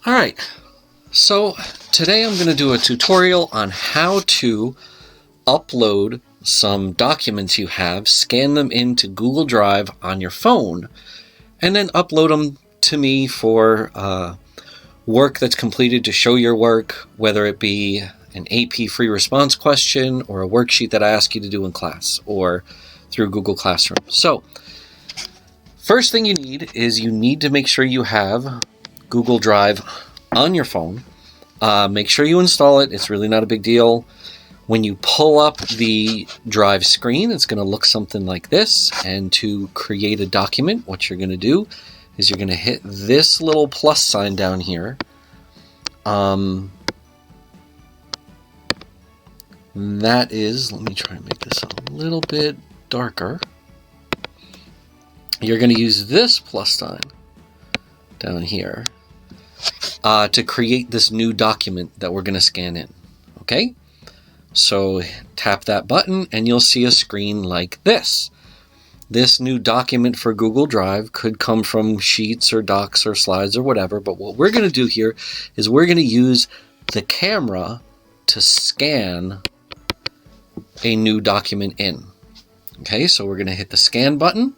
All right, so today I'm going to do a tutorial on how to upload some documents you have, scan them into Google Drive on your phone, and then upload them to me for work that's completed to show your work, whether it be an AP free response question or a worksheet that I ask you to do in class or through Google Classroom. So first thing you need is you need to make sure you have Google Drive on your phone. Make sure you install it. It's really not a big deal. When you pull up the Drive screen, it's going to look something like this. And to create a document, what you're going to do is you're going to hit this little plus sign down here. That is, let me try and make this a little bit darker. You're going to use this plus sign down here to create this new document that we're going to scan in. Okay? So tap that button and you'll see a screen like this. This new document for Google Drive could come from Sheets or Docs or Slides or whatever, but what we're going to do here is we're going to use the camera to scan a new document in. Okay, so we're going to hit the scan button,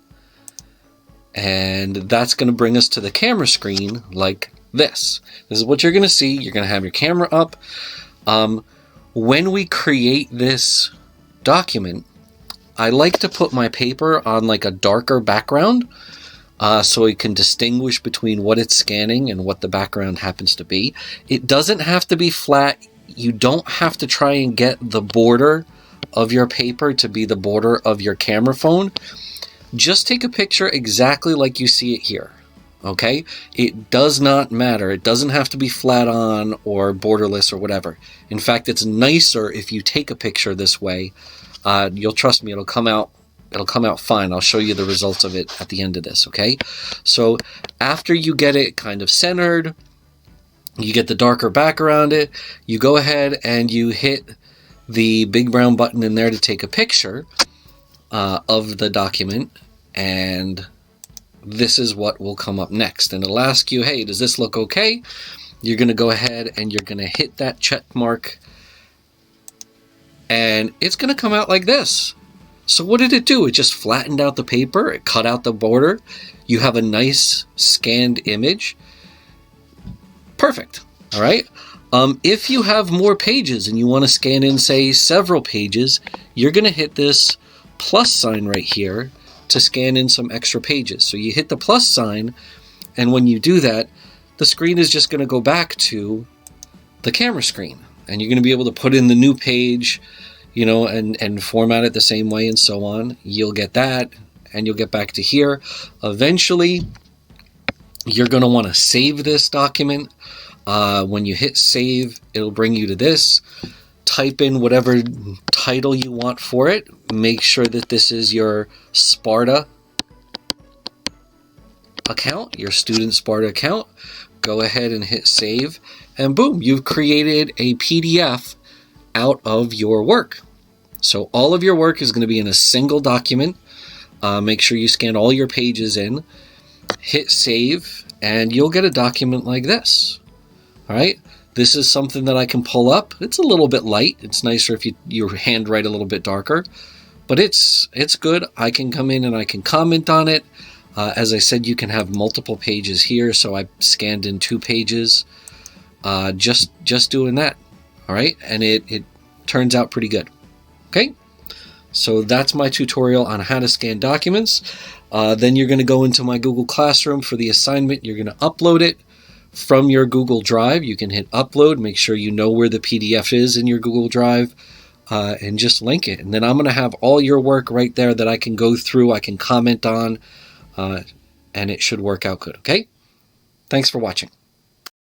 and that's going to bring us to the camera screen like this. This is what you're going to see. You're going to have your camera up. When we create this document, I like to put my paper on like a darker background so it can distinguish between what it's scanning and what the background happens to be. It doesn't have to be flat. You don't have to try and get the border of your paper to be the border of your camera phone. Just take a picture exactly like you see it here. Okay? It does not matter. It doesn't have to be flat on or borderless or whatever. In fact, it's nicer if you take a picture this way. You'll trust me, it'll come out fine. I'll show you the results of it at the end of this, okay? So after you get it kind of centered, you get the darker back around it, you go ahead and you hit the big brown button in there to take a picture of the document, and this is what will come up next. And it'll ask you, hey, does this look okay? You're going to go ahead and you're going to hit that check mark, and it's going to come out like this. So what did it do? It just flattened out the paper. It cut out the border. You have a nice scanned image. Perfect. All right. If you have more pages and you want to scan in, say, several pages, you're going to hit this plus sign right here to scan in some extra pages. So you hit the plus sign, and when you do that, the screen is just going to go back to the camera screen, and you're going to be able to put in the new page, you know, and format it the same way and so on. You'll get that, and you'll get back to here. Eventually, you're going to want to save this document. When you hit save, it'll bring you to this. Type in whatever title you want for it. Make sure that this is your Sparta account, your student Sparta account. Go ahead and hit save, and boom, you've created a PDF out of your work. So all of your work is going to be in a single document. Make sure you scan all your pages in, hit save, and you'll get a document like this. All right. This is something that I can pull up. It's a little bit light. It's nicer if you handwrite a little bit darker, but it's good. I can come in and I can comment on it. As I said, you can have multiple pages here, so I scanned in 2 pages. Just doing that. All right, and it turns out pretty good. Okay, so that's my tutorial on how to scan documents. Then you're going to go into my Google Classroom for the assignment. You're going to upload it from your Google Drive. You can hit upload, make sure you know where the PDF is in your Google Drive, and just link it. And then I'm going to have all your work right there that I can go through, I can comment on, and it should work out good, okay? Thanks for watching.